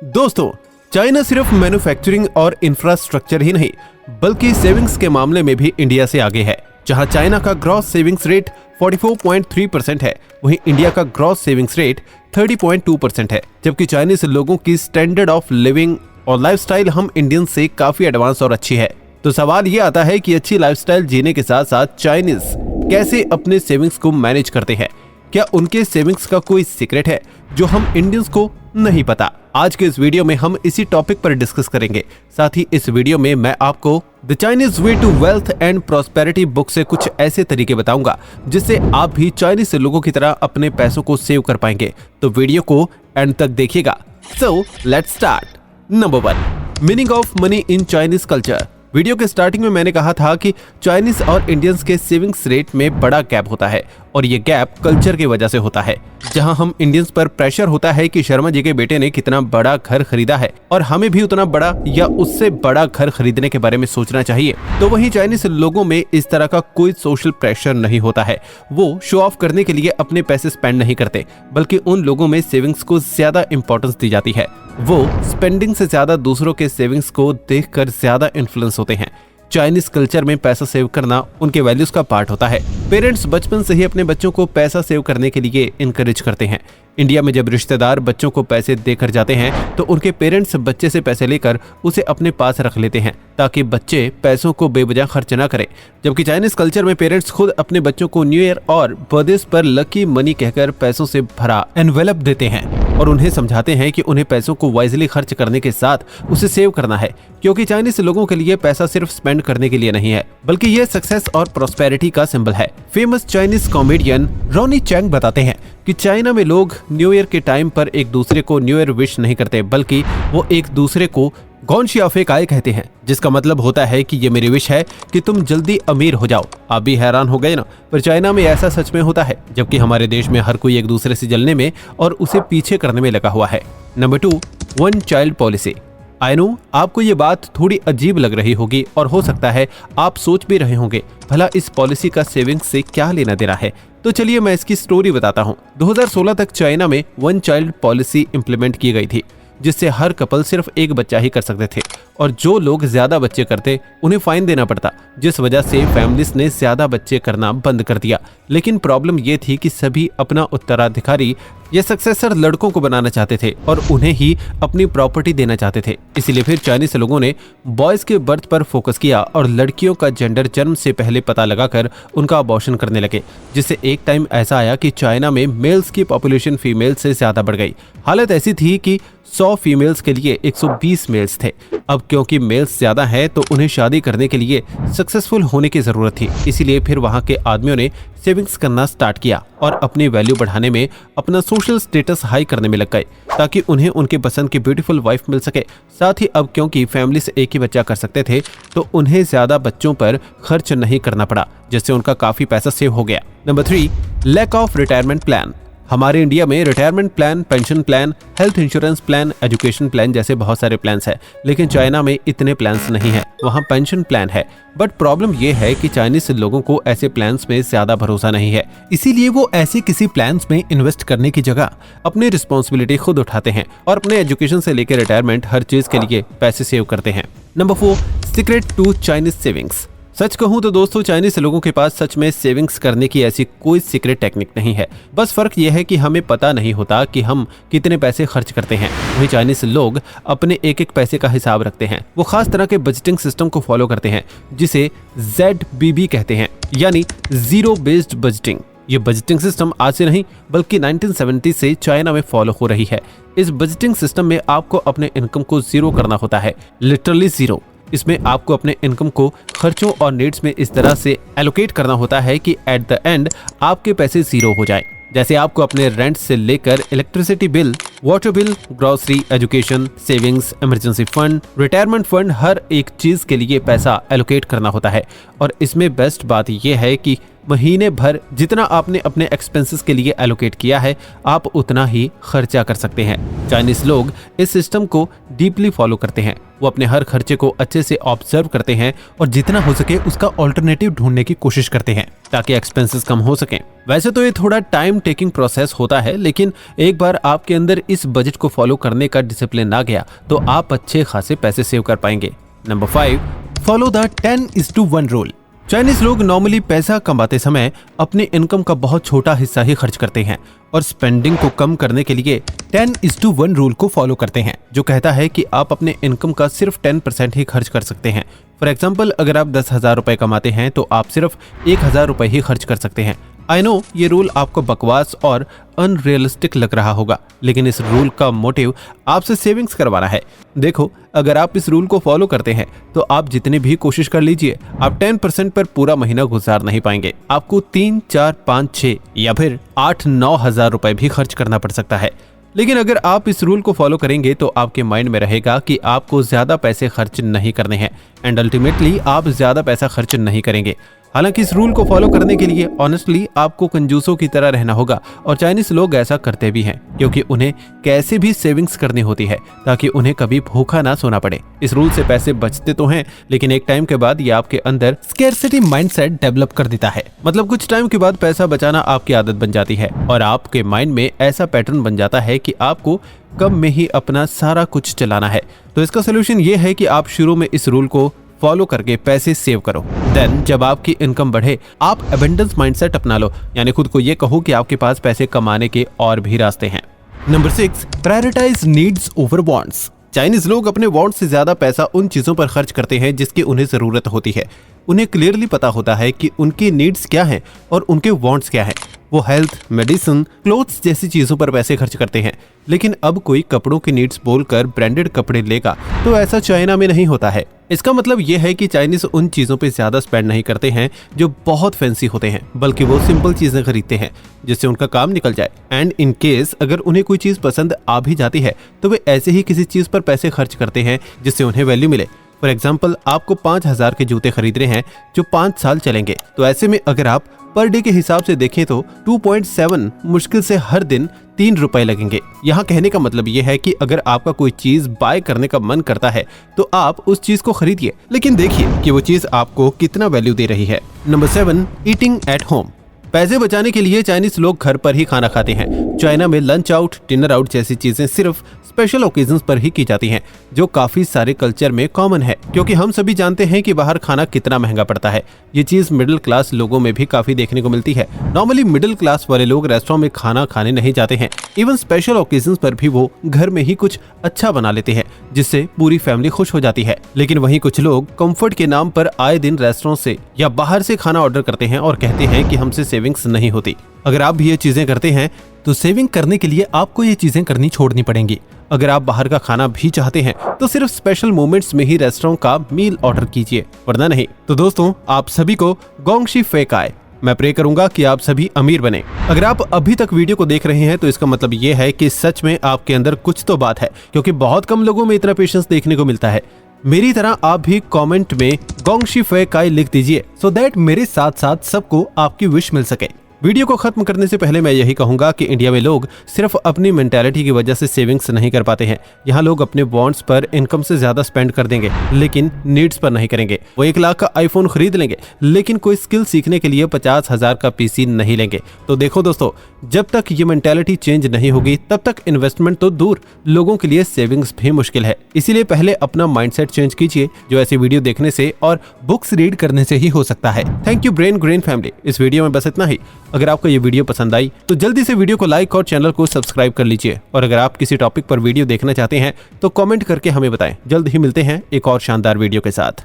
दोस्तों, चाइना सिर्फ मैन्युफैक्चरिंग और इंफ्रास्ट्रक्चर ही नहीं बल्कि सेविंग्स के मामले में भी इंडिया से आगे है। जहां चाइना का ग्रॉस सेविंग्स रेट 44.3% है, वहीं इंडिया का ग्रॉस सेविंग्स रेट 30.2% है। जबकि चाइनीज लोगों की स्टैंडर्ड ऑफ लिविंग और लाइफस्टाइल हम इंडियन से काफी एडवांस और अच्छी है। तो सवाल ये आता है कि अच्छी लाइफस्टाइल जीने के साथ साथ चाइनीज कैसे अपने सेविंग्स को मैनेज करते हैं। क्या उनके सेविंग्स का कोई सीक्रेट है जो हम इंडियंस को नहीं पता? आज के इस वीडियो में हम इसी टॉपिक पर डिस्कस करेंगे। साथ ही इस वीडियो में मैं आपको the Chinese way to wealth and prosperity book से कुछ ऐसे तरीके बताऊंगा जिससे आप भी चाइनीज लोगों की तरह अपने पैसों को सेव कर पाएंगे। तो वीडियो को एंड तक देखिएगा। So let's start. Number 1, meaning of money in Chinese culture. Video के स्टार्टिंग में मैंने कहा था कि चाइनीज और इंडियंस के सेविंग्स रेट में बड़ा गैप होता है और ये गैप कल्चर की वजह से होता है। जहां हम इंडियंस पर प्रेशर होता है कि शर्मा जी के बेटे ने कितना बड़ा घर खरीदा है और हमें भी उतना बड़ा या उससे बड़ा घर खरीदने के बारे में सोचना चाहिए, तो वहीं चाइनीज लोगों में इस तरह का कोई सोशल प्रेशर नहीं होता है। वो शो ऑफ करने के लिए अपने पैसे स्पेंड नहीं करते, बल्कि उन लोगों में सेविंग्स को ज्यादा इंपॉर्टेंस दी जाती है। वो स्पेंडिंग से ज्यादा दूसरों के सेविंग्स को देखकर ज्यादा इन्फ्लुएंस होते हैं। चाइनीज कल्चर में पैसा सेव करना उनके वैल्यूज का पार्ट होता है। पेरेंट्स बचपन से ही अपने बच्चों को पैसा सेव करने के लिए इनकरेज करते हैं। इंडिया में जब रिश्तेदार बच्चों को पैसे देकर जाते हैं तो उनके पेरेंट्स बच्चे से पैसे लेकर उसे अपने पास रख लेते हैं ताकि बच्चे पैसों को बेवजह खर्च न करें। जबकि चाइनीज कल्चर में पेरेंट्स खुद अपने बच्चों को न्यू ईयर और बर्थडे पर लकी मनी कहकर पैसों से भरा एनवेलप देते हैं और उन्हें समझाते हैं कि उन्हें पैसों को वाइजली खर्च करने के साथ उसे सेव करना है, क्योंकि चाइनीज लोगों के लिए पैसा सिर्फ स्पेंड करने के लिए नहीं है बल्कि ये सक्सेस और प्रॉस्पेरिटी का सिंबल है। फेमस चाइनीज कॉमेडियन रोनी चैंग बताते हैं कि चाइना में लोग न्यू ईयर के टाइम पर एक दूसरे को न्यू ईयर विश नहीं करते, बल्कि वो एक दूसरे को गॉनशियाफेकाई कहते हैं, जिसका मतलब होता है कि ये मेरी विश है कि तुम जल्दी अमीर हो जाओ। आप भी हैरान हो गए ना, पर चाइना में ऐसा सच में होता है, जबकि हमारे देश में हर कोई एक दूसरे से जलने में और उसे पीछे करने में लगा हुआ है। Number 2, one child policy. I know आपको ये बात थोड़ी अजीब लग रही होगी और हो सकता है आप सोच भी रहे होंगे भला इस पॉलिसी का सेविंग से क्या लेना देना है। तो चलिए मैं इसकी स्टोरी बताता हूँ। 2016 तक चाइना में वन चाइल्ड पॉलिसी इंप्लीमेंट की गई थी, जिससे हर कपल सिर्फ एक बच्चा ही कर सकते थे और जो लोग ज्यादा बच्चे करते उन्हें फाइन देना पड़ता, जिस वजह से फैमिलीज ने ज्यादा बच्चे करना बंद कर दिया। लेकिन प्रॉब्लम ये थी कि सभी अपना उत्तराधिकारी या सक्सेसर लड़कों को बनाना चाहते थे और उन्हें ही अपनी प्रॉपर्टी देना चाहते थे। इसीलिए फिर चाइनीज लोगों ने बॉयज के बर्थ पर फोकस किया और लड़कियों का जेंडर जन्म से पहले पता लगाकर उनका अबॉर्शन करने लगे, जिससे एक टाइम ऐसा आया कि चाइना में मेल्स की पॉपुलेशन फीमेल से ज्यादा बढ़ गई। हालत ऐसी थी कि 100 फीमेल्स के लिए 120 मेल्स थे। अब क्योंकि मेल्स ज्यादा हैं तो उन्हें शादी करने के लिए सक्सेसफुल होने की जरूरत थी, इसीलिए फिर वहां के आदमियों ने सेविंग्स करना स्टार्ट किया और अपनी वैल्यू बढ़ाने में, अपना सोशल स्टेटस हाई करने में लग गए ताकि उन्हें उनके पसंद की ब्यूटीफुल वाइफ मिल सके। साथ ही अब क्योंकि फैमिली से एक ही बच्चा कर सकते थे तो उन्हें ज्यादा बच्चों पर खर्च नहीं करना पड़ा, जिससे उनका काफी पैसा सेव हो गया। Number 3, lack of retirement plan. हमारे इंडिया में retirement plan, pension plan, health insurance plan, education plan जैसे बहुत सारे प्लान्स हैं, लेकिन चाइना में इतने प्लान्स नहीं है। वहाँ पेंशन प्लान है, बट प्रॉब्लम ये है कि चाइनीज लोगों को ऐसे प्लान्स में ज्यादा भरोसा नहीं है, इसीलिए वो ऐसे किसी प्लान्स में इन्वेस्ट करने की जगह अपनी रिस्पॉन्सिबिलिटी खुद उठाते हैं और अपने एजुकेशन से लेकर रिटायरमेंट हर चीज के लिए पैसे सेव करते हैं। Number 4, secret to Chinese savings. सच कहूं तो दोस्तों, चाइनीज लोगों के पास सच में सेविंग्स करने की ऐसी कोई सीक्रेट टेक्निक नहीं है। बस फर्क यह है कि हमें पता नहीं होता कि हम कितने पैसे खर्च करते हैं। वहीं चाइनीज लोग अपने एक एक पैसे का हिसाब रखते हैं। वो खास तरह के बजटिंग सिस्टम को फॉलो करते हैं जिसे ZBB कहते हैं, यानी जीरो बेस्ड बजटिंग। ये बजटिंग सिस्टम आज से नहीं बल्कि 1970 से चाइना में फॉलो हो रही है। इस बजटिंग सिस्टम में आपको अपने इनकम को जीरो करना होता है, लिटरली जीरो। इसमें आपको अपने इनकम को खर्चों और नीड्स में इस तरह से एलोकेट करना होता है कि एट द एंड आपके पैसे जीरो हो जाए। जैसे आपको अपने रेंट से लेकर electricity bill, water bill, grocery, education, savings, emergency fund, retirement fund, हर एक चीज के लिए पैसा एलोकेट करना होता है। और इसमें बेस्ट बात यह है कि महीने भर जितना आपने अपने एक्सपेंसेस के लिए एलोकेट किया है आप उतना ही खर्चा कर सकते हैं। चाइनीज लोग इस सिस्टम को डीपली फॉलो करते हैं। वो अपने हर खर्चे को अच्छे से ऑब्जर्व करते हैं और जितना हो सके उसका ऑल्टरनेटिव ढूंढने की कोशिश करते हैं ताकि एक्सपेंसेस कम हो सकें। वैसे तो ये थोड़ा टाइम टेकिंग प्रोसेस होता है, लेकिन एक बार आपके अंदर इस बजट को फॉलो करने का डिसिप्लिन आ गया तो आप अच्छे खासे पैसे सेव कर पाएंगे। Number 5, follow the 10:1 rule. Chinese लोग नॉर्मली पैसा कमाते समय अपने इनकम का बहुत छोटा हिस्सा ही खर्च करते हैं और स्पेंडिंग को कम करने के लिए 10:1 रूल को फॉलो करते हैं, जो कहता है कि आप अपने इनकम का सिर्फ 10% ही खर्च कर सकते हैं। फॉर एग्जाम्पल, अगर आप 10,000 रुपए कमाते हैं तो आप सिर्फ 1,000 रुपए ही खर्च कर सकते हैं। आई नो ये रूल आपको बकवास और अनरियलिस्टिक लग रहा होगा, लेकिन इस रूल का मोटिव आपसे सेविंग्स करवाना है। देखो, अगर आप इस रूल को फॉलो करते हैं तो आप जितनी भी कोशिश कर लीजिए, आप 10% पर पूरा महीना गुजार नहीं पाएंगे। आपको 3, 4, 5, 6 या फिर 8-9 हजार रुपए भी खर्च करना पड़ सकता है। लेकिन अगर आप इस रूल को फॉलो करेंगे तो आपके माइंड में रहेगा कि आपको ज्यादा पैसे खर्च नहीं करने हैं एंड अल्टीमेटली आप ज्यादा पैसा खर्च नहीं करेंगे। हालांकि इस रूल को फॉलो करने के लिए ऑनेस्टली आपको कंजूसों की तरह रहना होगा और चाइनीज लोग ऐसा करते भी हैं क्योंकि उन्हें कैसे भी सेविंग्स करनी होती है ताकि उन्हें कभी भूखा ना सोना पड़े। इस रूल से पैसे बचते तो हैं, लेकिन एक टाइम के बाद ये आपके अंदर स्कैरसिटी माइंडसेट डेवलप कर देता है। मतलब कुछ टाइम के बाद पैसा बचाना आपकी आदत बन जाती है और आपके माइंड में ऐसा पैटर्न बन जाता है कि आपको कम में ही अपना सारा कुछ चलाना है। तो इसका सोल्यूशन ये है कि आप शुरू में इस रूल को फॉलो करके पैसे सेव करो। देन जब आपकी इनकम बढ़े आप एबंडेंस माइंडसेट अपना लो, यानी खुद को ये कहो कि आपके पास पैसे कमाने के और भी रास्ते हैं। Number 6, prioritise needs over wants. Chinese लोग अपने वांट्स से ज्यादा पैसा उन चीजों पर खर्च करते हैं जिसकी उन्हें जरूरत होती है। उन्हें क्लियरली पता होता है कि उनकी नीड्स क्या हैं और उनके वांट्स क्या हैं। वो हेल्थ, मेडिसिन, क्लोथ्स जैसी चीजों पर पैसे खर्च करते हैं। लेकिन अब कोई कपड़ों की नीड्स बोलकर ब्रांडेड कपड़े लेगा तो ऐसा चाइना में नहीं होता है। इसका मतलब ये है कि चाइनीज उन चीजों पे ज्यादा स्पेंड नहीं करते हैं जो बहुत फैंसी होते हैं, बल्कि वो सिंपल चीजें खरीदते हैं जिससे उनका काम निकल जाए। एंड इन केस अगर उन्हें कोई चीज पसंद आ भी जाती है तो वे ऐसे ही किसी चीज पर पैसे खर्च करते हैं जिससे उन्हें वैल्यू मिले। फॉर एग्जाम्पल, आपको 5,000 के जूते खरीद रहे हैं जो 5 साल चलेंगे, तो ऐसे में अगर आप पर डे के हिसाब से देखें तो 2.7 मुश्किल से हर दिन 3 रुपए लगेंगे। यहाँ कहने का मतलब ये है कि अगर आपका कोई चीज बाय करने का मन करता है तो आप उस चीज को खरीदिए, लेकिन देखिए कि वो चीज आपको कितना वैल्यू दे रही है। Number 7, eating at home. पैसे बचाने के लिए चाइनीज लोग घर पर ही खाना खाते हैं। चाइना में लंच आउट, डिनर आउट जैसी चीजें सिर्फ स्पेशल ओकेजन्स पर ही की जाती हैं, जो काफी सारे कल्चर में कॉमन है, क्योंकि हम सभी जानते हैं कि बाहर खाना कितना महंगा पड़ता है। ये चीज मिडिल क्लास लोगों में भी काफी देखने को मिलती है। नॉर्मली मिडिल क्लास वाले लोग रेस्टोरेंट में खाना खाने नहीं जाते हैं, इवन स्पेशल ओकेजन्स पर भी वो घर में ही कुछ अच्छा बना लेते हैं जिससे पूरी फैमिली खुश हो जाती है। लेकिन वहीं कुछ लोग कंफर्ट के नाम पर आए दिन रेस्टोरेंट से या बाहर से खाना ऑर्डर करते हैं और कहते हैं कि हमसे सेविंग्स नहीं होती। अगर आप भी ये चीजें करते हैं तो सेविंग करने के लिए आपको ये चीजें करनी छोड़नी पड़ेंगी। अगर आप बाहर का खाना भी चाहते हैं तो सिर्फ स्पेशल मोमेंट्स में ही रेस्टोरेंट का मील ऑर्डर कीजिए, वरना नहीं। तो दोस्तों, आप सभी को गोंगशी फेक आए। मैं प्रे करूंगा कि आप सभी अमीर बने। अगर आप अभी तक वीडियो को देख रहे हैं तो इसका मतलब ये है कि सच में आपके अंदर कुछ तो बात है, क्योंकि बहुत कम लोगों में इतना पेशेंस देखने को मिलता है। मेरी तरह आप भी कमेंट में गोंगशी फेक आए लिख दीजिए, सो दैट मेरे साथ साथ सबको आपकी विश मिल सके। वीडियो को खत्म करने से पहले मैं यही कहूंगा कि इंडिया में लोग सिर्फ अपनी मेंटालिटी की वजह से सेविंग्स नहीं कर पाते हैं। यहाँ लोग अपने वांट्स पर इनकम से ज्यादा स्पेंड कर देंगे, लेकिन नीड्स पर नहीं करेंगे। वो 1 लाख का आईफोन खरीद लेंगे, लेकिन कोई स्किल सीखने के लिए 50,000 का पीसी नहीं लेंगे। तो देखो दोस्तों, जब तक ये मेंटालिटी चेंज नहीं होगी तब तक इन्वेस्टमेंट तो दूर, लोगों के लिए सेविंग्स भी मुश्किल है। इसीलिए पहले अपना माइंडसेट चेंज कीजिए, जो ऐसी वीडियो देखने से और बुक्स रीड करने से ही हो सकता है। Thank you brain grain family. इस वीडियो में बस इतना ही। अगर आपको ये वीडियो पसंद आई तो जल्दी से वीडियो को लाइक और चैनल को सब्सक्राइब कर लीजिए। और अगर आप किसी टॉपिक पर वीडियो देखना चाहते हैं तो कमेंट करके हमें बताएं। जल्द ही मिलते हैं एक और शानदार वीडियो के साथ।